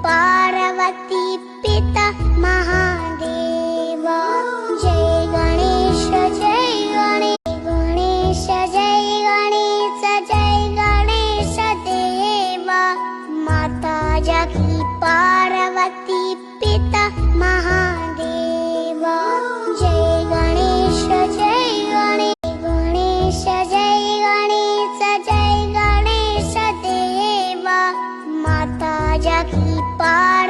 पार्वती पिता महादेव। जय गणेश जय गणेश गणेश जय गणेश जय गणेश देव। माता जगी पार्वती पिता महादेव। जय गणेश जय गणेश गणेश जय गणेश जय गणेश देव। माता जगी पार्वती